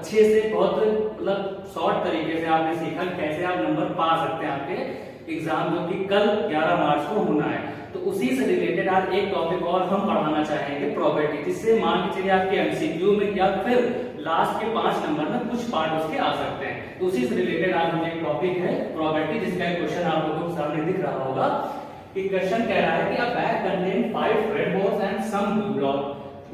अच्छे से बहुत मतलब शॉर्ट तरीके से आपने सीखा कैसे आप नंबर पा सकते हैं आपके एग्जाम जो कि कल 11 मार्च को होना है। तो उसी से रिलेटेड आज एक टॉपिक और हम पढ़ाना चाहेंगे प्रोबेबिलिटी, जिससे मान के चलिए आपके एमसीक्यू में या फिर लास्ट के 5 नंबर में कुछ पार्ट उसके आ सकते हैं। तो उसी से रिलेटेड आज हमें एक टॉपिक है प्रोबेबिलिटी, जिसका एक क्वेश्चन आप लोगों के सामने दिख रहा होगा कि क्वेश्चन कह रहा है कि a bag contain 5 red balls and some blue ball.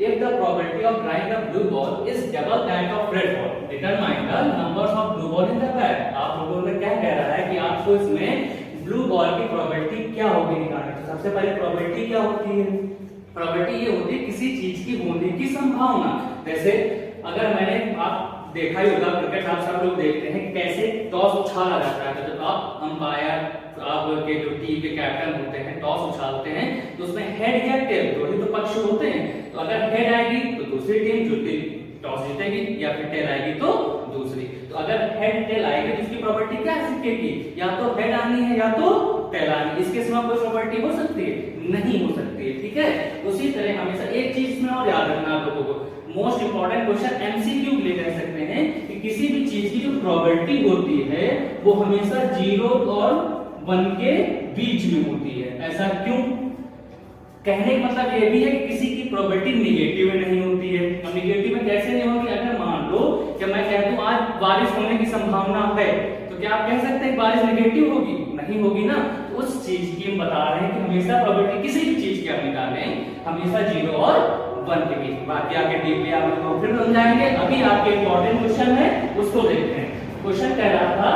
If the probability of drawing a blue ball is double that of red ball, determine the numbers of blue ball in the bag। आप लोगों ने क्या कह रहा है कि आपको इसमें ब्लू बॉल की प्रोबेबिलिटी क्या होगी निकालनी। तो सबसे पहले प्रोबेबिलिटी क्या होती है? प्रोबेबिलिटी ये होती है किसी चीज की होने की संभावना। जैसे अगर मैंने आप देखा ही होगा क्रिकेट आप सब लोग देखते हैं कैसे टॉस उछाला जाता है। तो जब आप अंपायर आपके जो टीम के कैप्टन होते हैं टॉस उछालते हैं तो उसमें हेड या टेल दो ही तो पक्ष होते हैं। तो अगर हेड आएगी तो दूसरी टीम जो टॉस जीतेगी, या फिर टेल आएगी तो दूसरी। तो अगर हेड टेल आएगी तो इसकी प्रोबेबिलिटी क्या है? या तो हेड आनी है या तो टेल आनी। इसके सिवा कोई प्रोबेबिलिटी हो सकती है? नहीं हो सकती है। ठीक है, उसी तरह हमेशा एक चीज में और याद रखना आप लोगों को, मोस्ट इंपॉर्टेंट क्वेश्चन एमसीक्यू के लिए कह सकते हैं कि किसी भी चीज की जो प्रोबेबिलिटी होती है वो हमेशा 0 और 1 के बीच में होती है। ऐसा क्यों? कहने का मतलब ये भी है कि किसी की प्रोबेबिलिटी निगेटिव में नहीं होती है। और निगेटिव में कैसे नहीं होगी? अगर मान लो कि मैं कह दूं आज बारिश होने की संभावना है, तो क्या आप कह सकते हैं बारिश निगेटिव होगी? नहीं होगी ना। तो उस चीज की हम बता रहे हैं कि हमेशा प्रोबेबिलिटी किसी भी चीज की आप निकालें हमेशा 0 और 1 के बीच। बाकी आगे डीपली आप लोग फिर समझाएंगे। अभी आपके इंपॉर्टेंट क्वेश्चन है उसको देखते हैं। क्वेश्चन कह रहा था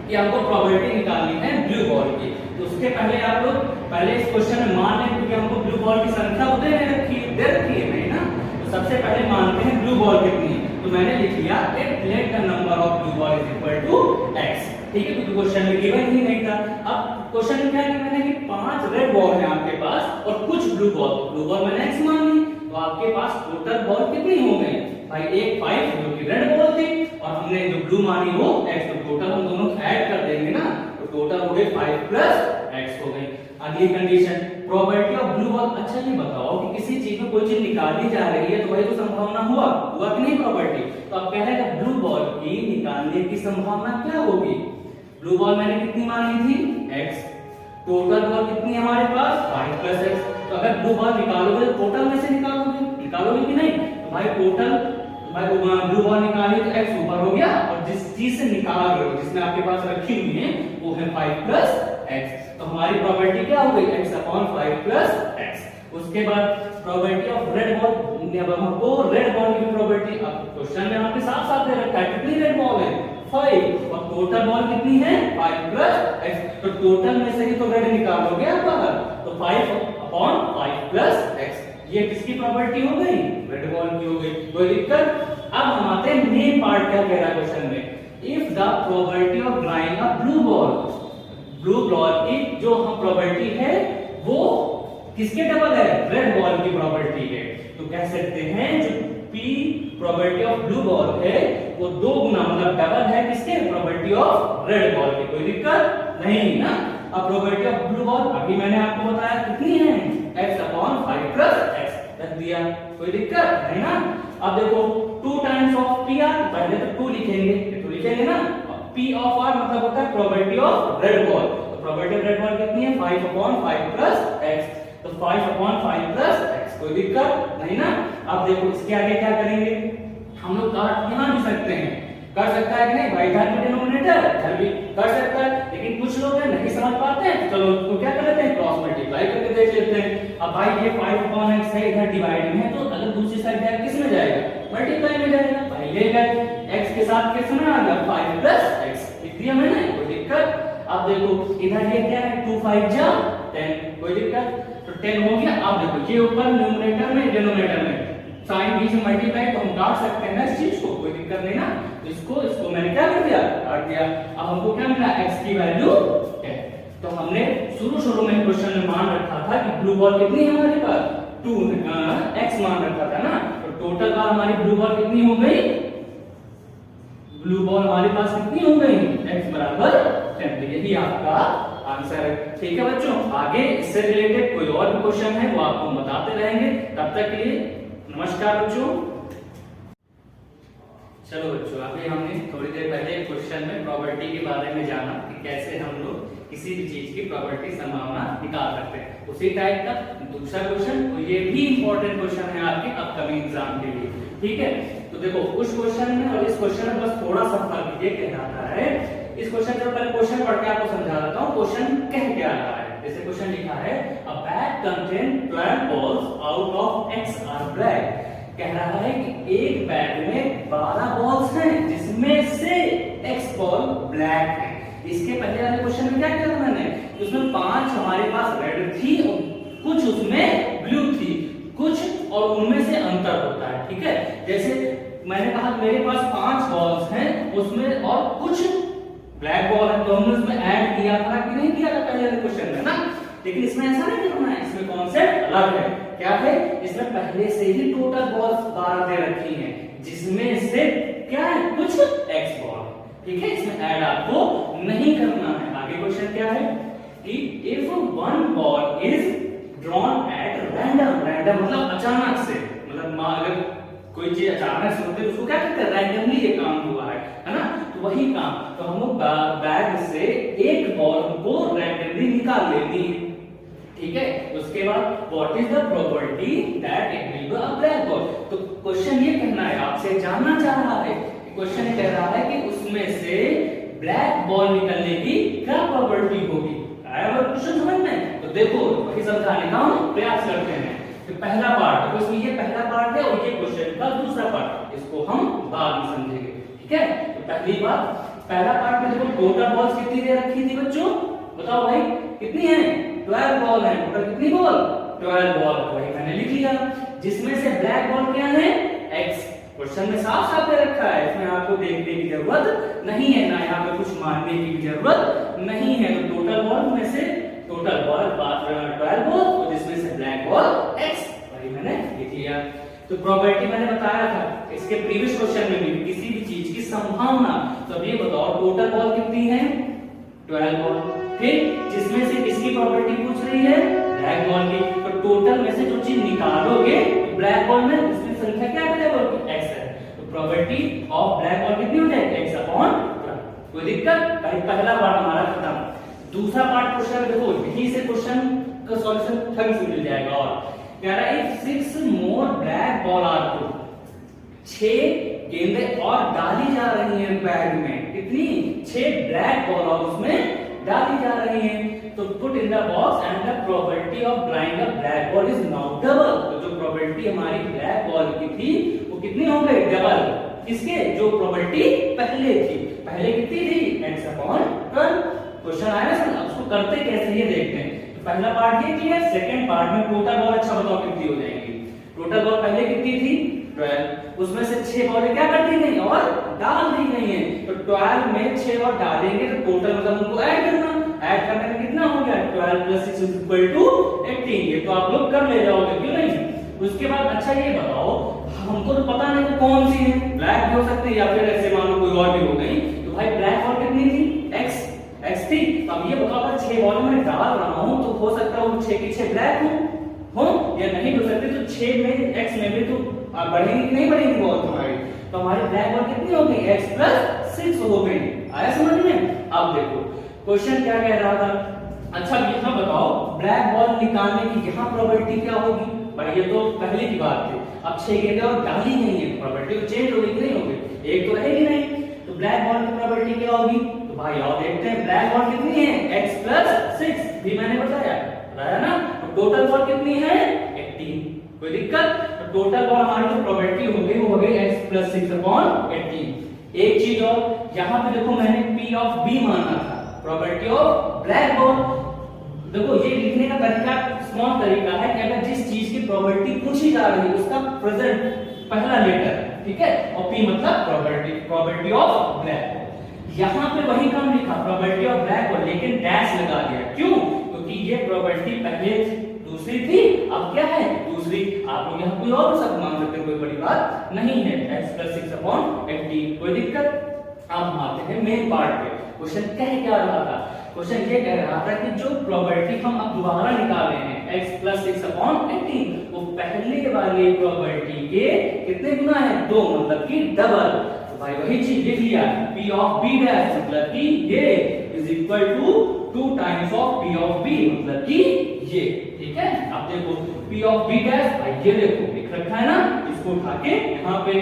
कि आपको प्रोबेबिलिटी निकालनी है ब्लू बॉल की। तो उसके पहले आप लोग पहले इस क्वेश्चन में मान लें क्योंकि हमको ब्लू बॉल की संख्या दे रखी है नहीं ना। तो सबसे पहले मानते हैं ब्लू बॉल कितनी है। तो मैंने लिख लिया let the number of blue ball is equal to x। ठीक है, क्योंकि क्वेश्चन में गिवन ही नहीं था। अब क्वेश्चन में क्या है मैंने कि 5 रेड बॉल है आपके पास और कुछ ब्लू बॉल मैंने x मान ली। तो आपके पास टोटल बॉल कितनी हो गई भाई? एक 5 जो कि रेड बॉल थी और हमने जो ब्लू मानी वो x। तो टोटल हम दोनों ऐड कर देंगे ना, तो टोटल हो गए 5 प्लस x हो गई। अगली condition probability of blue ball. अच्छा ये बताओ कि किसी चीज में कोई चीज निकाली जा रही है तो भाई तो संभावना हुआ कि नहीं प्रोबेबिलिटी। तो अब कह रहे हैं ब्लू बॉल की निकालने की संभावना क्या होगी? ब्लू बॉल मैंने कितनी मान ली थी? x। टोटल बॉल कितनी है हमारे पास? 5 प्लस x। तो अगर ब्लू बॉल निकालोगे तो टोटल में से निकालोगे कि नहीं? तो भाई टोटल ब्लू बॉल निकाली तो x ऊपर हो गया और जिस चीज से निकाल रहे हो जिसमें आपके पास रखी हुई है वो है 5 प्लस x। तो हमारी प्रोबेबिलिटी क्या हो गई? x upon 5 plus x। उसके बाद प्रोबेबिलिटी ऑफ रेड बॉल, हमको रेड बॉल की प्रोबेबिलिटी अब क्वेश्चन में आपके साथ साथ दे रखा है कितनी रेड बॉल है? 5। और टोटल बॉल कितनी है? 5 प्लस x। तो टोटल में से ही तो रेड निकालोगे आप बाहर। तो 5 अपॉन 5 प्लस x ये किसकी प्रोबेबिलिटी हो गई? रेड बॉल की हो गई। कोई दिक्कत? अब हम आते हैं मेन पार्ट क्या कह रहा है क्वेश्चन में। If the probability of drawing a blue ball, blue ball की जो हम प्रोबेबिलिटी है वो किसके डबल है? रेड बॉल की प्रोबेबिलिटी है। तो कह सकते हैं जो p probability of blue ball है वो 2 गुना मतलब डबल है किसके? प्रोबेबिलिटी ऑफ रेड बॉल की। कोई दिक्कत नहीं ना। अब प्रोबेबिलिटी ऑफ ब्लू बॉल अभी मैंने आपको बताया कितनी है? x अपॉन 5 प्लस x रख दिया। कोई दिक्कत नहीं ना। अब देखो 2 टाइम्स ऑफ pr, पहले तो 2 लिखेंगे ना। p ऑफ r मतलब होता है प्रोबेबिलिटी ऑफ रेड बॉल। तो प्रोबेबिलिटी ऑफ रेड बॉल कितनी है? 5 अपॉन 5 प्लस x। तो 5 अपॉन 5 प्लस x। कोई दिक्कत नहीं ना। अब देखो इसके आगे क्या करेंगे? हम लोग काट यहां भी सकते हैं, कर सकता है कि नहीं भाई? इधर भी डिनोमिनेटर इधर भी कर सकता है, लेकिन कुछ लोग नहीं समझ पाते हैं। चलो उसको क्या कर लेते हैं? क्रॉस मल्टीप्लाई करके देख लेते हैं। अब भाई ये 5 अपॉन x है, इधर डिवाइड में है, तो अगर दूसरी साइड जाएगा किस में जाएगा? मल्टीप्लाई में जाएगा। भाई ले गए x के साथ किस में आ गया? 5 प्लस x। लिख दिया मैंने, कोई दिक्कत? अब देखो इधर ये क्या है? 2 5 जा 10। कोई दिक्कत? तो 10 हो गया। अब देखो ये ऊपर न्यूमरेटर में डिनोमिनेटर में साइन बीच में मल्टीप्लाई तो हम काट सकते हैं ना इस चीज को। कोई दिक्कत नहीं ना। तो इसको मैंने क्या कर दिया? काट दिया। अब हमको क्या मिला? x की वैल्यू 10। तो हमने शुरू में क्वेश्चन में मान रखा था कि ब्लू बॉल कितनी है हमारे पास? 2 x मान रखा था ना। तो टोटल बार हमारी ब्लू बॉल कितनी हो गई? ब्लू बॉल हमारे पास कितनी हो गई? x बराबर 10। तो यही आपका आंसर है। ठीक है बच्चों, आगे इससे रिलेटेड कोई और भी क्वेश्चन है वो आपको बताते रहेंगे। तब तक के लिए नमस्कार बच्चों। चलो बच्चों, अभी हमने थोड़ी देर पहले क्वेश्चन में प्रॉपर्टी के बारे में जाना कि कैसे हम लोग किसी भी चीज की प्रॉपर्टी संभावना निकाल सकते हैं। उसी टाइप का दूसरा क्वेश्चन, तो ये भी इंपॉर्टेंट क्वेश्चन है आपके अपकमिंग एग्जाम के लिए, ठीक है। तो देखो उस क्वेश्चन में और इस क्वेश्चन में बस थोड़ा सा फर्क ये कहलाता है। इस क्वेश्चन से पहले क्वेश्चन पढ़ के आपको समझा देता हूँ क्वेश्चन कह क्या रहा है। जैसे क्वेश्चन लिखा है a bag contain 12 balls out of x are black. कह रहा है कि एक बैग में 12 बॉल्स हैं जिसमें से x बॉल ब्लैक है। इसके पहले वाले क्वेश्चन में क्या किया था मैंने, उसमें 5 हमारे पास रेड थी और कुछ उसमें ब्लू थी, कुछ और उनमें से अंतर होता है, ठीक है। जैसे मैंने कहा मेरे पास 5 बॉल्स हैं उसमें और कुछ ब्लैक बॉल है, तो हमने उसमें ऐड किया था कि नहीं किया था पहले वाले क्वेश्चन में ना। लेकिन इसमें ऐसा नहीं करना है, इसमें कॉन्सेप्ट अलग है। क्या है, इसमें पहले से ही टोटल बॉल्स 12 दे रखी हैं जिसमें से क्या है कुछ x बॉल, ठीक है। इसमें ऐड आपको नहीं करना है। आगे क्वेश्चन क्या है कि if one ball is drawn at random, random मतलब अचानक से, मतलब अगर कोई चीज अचानक से होती है उसको क्या कहते हैं, रैंडमली ये काम हुआ है ना। तो वही काम, तो हम लोग बैग से एक बॉल को रैंडमली निकाल लेनी है, ठीक है। उसके बाद what is the property that it will be a black ball. तो क्वेश्चन ये कहना है, आपसे जानना चाह रहा है, क्वेश्चन कह रहा है कि उसमें से ब्लैक बॉल निकलने की क्या प्रॉपर्टी होगी। आया क्वेश्चन समझ में? तो देखो वही समझाने का हम प्रयास करते हैं। तो पहला पार्ट, तो इसमें ये पहला पार्ट है और ये क्वेश्चन का दूसरा पार्ट, इसको हम बाद में समझेंगे, ठीक है। तो पहली बात, पहला पार्ट में देखो टोटल बॉल्स कितनी दे रखी थी बच्चों, बताओ भाई कितनी है, 12 बॉल है। टोटल कितनी बॉल, 12 बॉल, वही मैंने लिख लिया। जिसमें से ब्लैक बॉल क्या है, x। क्वेश्चन में साफ साफ दे रखा है, इसमें आपको देखने की जरूरत नहीं है, ना यहाँ पे कुछ मानने की भी जरूरत नहीं है। तो टोटल बॉल में से टोटल बॉल 12 बॉल और जिसमें से ब्लैक बॉल x, वही मैंने लिख लिया। तो प्रॉपर्टी मैंने बताया था इसके प्रीवियस क्वेश्चन में भी, किसी भी चीज की संभावना। तो अब ये बताओ टोटल बॉल कितनी है, 12 बॉल, ठीक। जिसमें से किसकी प्रॉपर्टी पूछ रही है, ब्लैक बॉल की। तो टोटल में से जो चीज निकालोगे ब्लैक बॉल में उसकी संख्या क्या अवेलेबल होगी, x है। तो प्रॉपर्टी ऑफ ब्लैक बॉल कितनी हो जाएगी, x अपॉन 12। कोई दिक्कत, पहला पार्ट हमारा खत्म। दूसरा पार्ट क्वेश्चन देखो, यहीं से क्वेश्चन का सॉल्यूशन ठग से मिल जाएगा। और कह रहा है if 6 more black ball are to, 6 गेंदें और डाली जा रही हैं बैग में, कितनी, 6 ब्लैक बॉल और उसमें डाली जा रही हैं। तो put in the box and the property of drawing a black ball is now double. तो जो प्रॉपर्टी हमारी ब्लैक बॉल की थी वो कितनी हो गई, डबल। किसके, जो प्रॉपर्टी पहले थी, पहले कितनी थी, x अपॉन 12। क्वेश्चन आया ना, अब उसको करते कैसे ये देखते हैं। तो पहला पार्ट ये क्लियर। सेकंड पार्ट में टोटल बॉल, अच्छा बताओ कितनी हो जाएंगी। टोटल बॉल पहले कितनी थी, 12, उसमें से 6 बॉलें क्या कर दी गई और डाल दी गई हैं। तो 12 में 6 और डालेंगे तो टोटल मतलब उनको ऐड करना, ऐड करने में कितना हो गया, 12 + 6 = 18। ये तो आप लोग कर ले जाओगे, क्यों नहीं। उसके बाद अच्छा ये बताओ, हमको तो पता नहीं वो कौन सी है, ब्लैक भी हो सकती है या फिर ऐसे मान लो कोई और भी हो गई। तो भाई ब्लैक बॉल कितनी थी, x थी। तो अब ये बताओ अगर 6 बॉल में डाल रहा हूं तो हो सकता है वो 6 की 6 ब्लैक हो या नहीं हो सकती। तो 6 में x में भी तो बढ़ेंगी कि नहीं बढ़ेंगी बॉल तुम्हारी। तो हमारी ब्लैक बॉल कितनी हो गई, x + 6 हो गई। आया समझ में। अब देखो क्वेश्चन क्या कह रहा था। अच्छा यहाँ बताओ ब्लैक बॉल निकालने की यहाँ प्रॉपर्टी क्या होगी। भाई ये तो पहले की बात थी, अब 6 गेंदें और डाली नहीं है, प्रॉपर्टी तो चेंज होगी कि नहीं होगी, एक तो रहेगी नहीं। तो ब्लैक बॉल की प्रॉपर्टी क्या होगी, तो भाई आओ देखते हैं। ब्लैक बॉल कितनी है, x + 6 भी मैंने बताया ना। तो टोटल बॉल कितनी है, 18। कोई दिक्कत। तो टोटल बॉल हमारी जो प्रॉपर्टी हो गई वो हो गई x + 6/18। एक चीज और, यहाँ पे देखो मैंने P ऑफ B माना था, प्रॉपर्टी ऑफ ब्लैक बॉल। देखो ये लिखने का तरीका स्मॉल तरीका है कि अगर जिस चीज की प्रॉपर्टी पूछी जा रही है उसका प्रेजेंट पहला लेटर, ठीक है, और P मतलब प्रॉपर्टी ऑफ ब्लैक बॉल। यहाँ पे वही काम लिखा, प्रॉपर्टी ऑफ ब्लैक बॉल, लेकिन डैश लगा दिया। क्यों, क्योंकि ये प्रॉपर्टी पहले दूसरी थी, अब क्या है, दूसरी। आप लोग यहाँ कोई और सब मान सकते, कोई बड़ी बात नहीं है। x + 6/18, कोई दिक्कत। अब हम आते हैं मेन पार्ट पे। क्वेश्चन कह क्या रहा था, क्वेश्चन ये कह रहा था कि जो प्रॉपर्टी हम अब दोबारा निकाले हैं x + 6/18, वो पहले वाली प्रॉपर्टी के कितने गुना है, 2, मतलब कि डबल। तो भाई वही चीज लिख लिया, P ऑफ B डैश मतलब कि ये is equal to 2 times of P of B मतलब कि ये, ठीक है। अब देखो P ऑफ B डैश, भाई ये देखो लिख रखा है ना, इसको उठा के यहाँ पे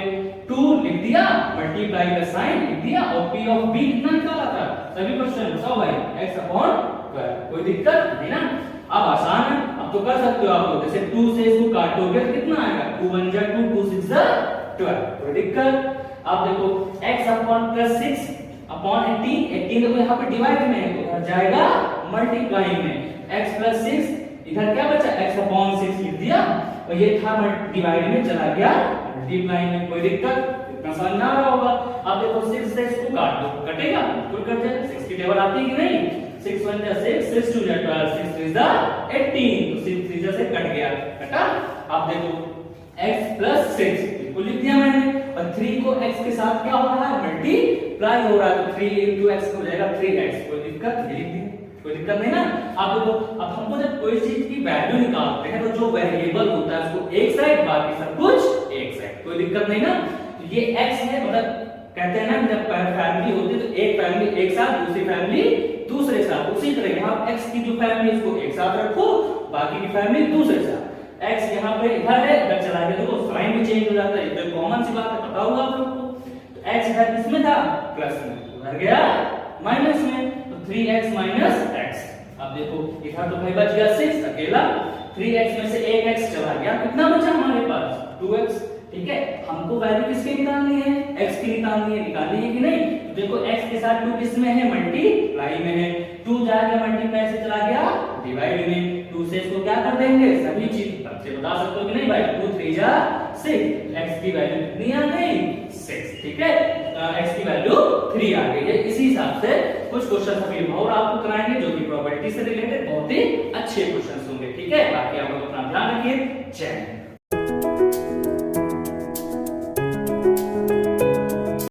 2 लिख दिया, मल्टीप्लाई का साइन लिख दिया, और P ऑफ B कितना निकाला था, सभी क्वेश्चन बताओ भाई, x अपॉन 12, कोई दिक्कत नहीं ना। अब आसान है, अब तो कर सकते हो आप लोग, जैसे 2 से इसको काटोगे तो कितना आएगा, 2 1 जा 2, 2 6 जा 12, कोई दिक्कत। अब देखो x अपॉन प्लस 6 अपॉन 18, 18 देखो यहाँ पे डिवाइड में है, तो इधर जाएगा मल्टीप्लाई में, x प्लस 6 इधर क्या बचा, x अपॉन 6 लिख दिया, और ये था डिवाइड में चला गया मल्टीप्लाई में, कोई दिक्कत, इतना समझ ना आ रहा होगा। अब देखो 6 से इसको काट दो, कटेगा, बिल्कुल कट जाए, 6 की टेबल आती है कि नहीं, 6 1 जा 6, 6 2 जा 12, 6 3 जा 18, तो 6 3 जा से कट गया, कटा। अब देखो x प्लस 6 को लिख दिया मैंने, और 3 को x के साथ क्या हो रहा है, मल्टीप्लाई हो रहा है, तो 3 into x हो जाएगा 3x, कोई दिक्कत नहीं, लिख दिया, कोई दिक्कत नहीं ना। अब देखो, अब हमको जब कोई चीज की वैल्यू निकालते हैं तो जो वेरिएबल होता है उसको एक साइड, बाकी सब कुछ एक साइड, कोई दिक्कत नहीं ना। तो ये x है, मतलब कहते हैं ना जब फैमिली होती है तो एक फैमिली एक साथ, दूसरी फैमिली दूसरे साथ, उसी तरह यहाँ x की जो फैमिली है उसको एक साथ रखो, बाकी की फैमिली दूसरे साथ। x यहाँ पे इधर है, इधर चला गया तो साइन भी चेंज हो जाता है, ये तो कॉमन सी बात है, पता होगा आप लोग को। तो x इधर किसमें था, प्लस में, उधर गया माइनस में, तो 3x माइनस x। अब देखो इधर तो भाई बच गया 6 अकेला, 3x में से 1x चला गया, कितना बचा हमारे पास 2x, ठीक है। हमको वैल्यू किसकी निकालनी है, x की निकालनी है, निकालनी है कि नहीं। तो देखो x के साथ 2 किस में है, मल्टीप्लाई में है, 2 जाएगा मल्टीप्लाई से चला गया डिवाइड में, 2 से इसको क्या कर देंगे, सभी चीज बच्चे बता सकते हो कि नहीं भाई, 2 3 जा 6, x की वैल्यू कितनी आ गई 6, ठीक है, x की वैल्यू 3 आ गई है। इसी हिसाब से कुछ क्वेश्चन अभी और आपको कराएंगे जो कि प्रोबेबिलिटी से रिलेटेड बहुत ही अच्छे क्वेश्चन होंगे, ठीक है। बाकी आप लोग अपना ध्यान रखिए, जय हिंद।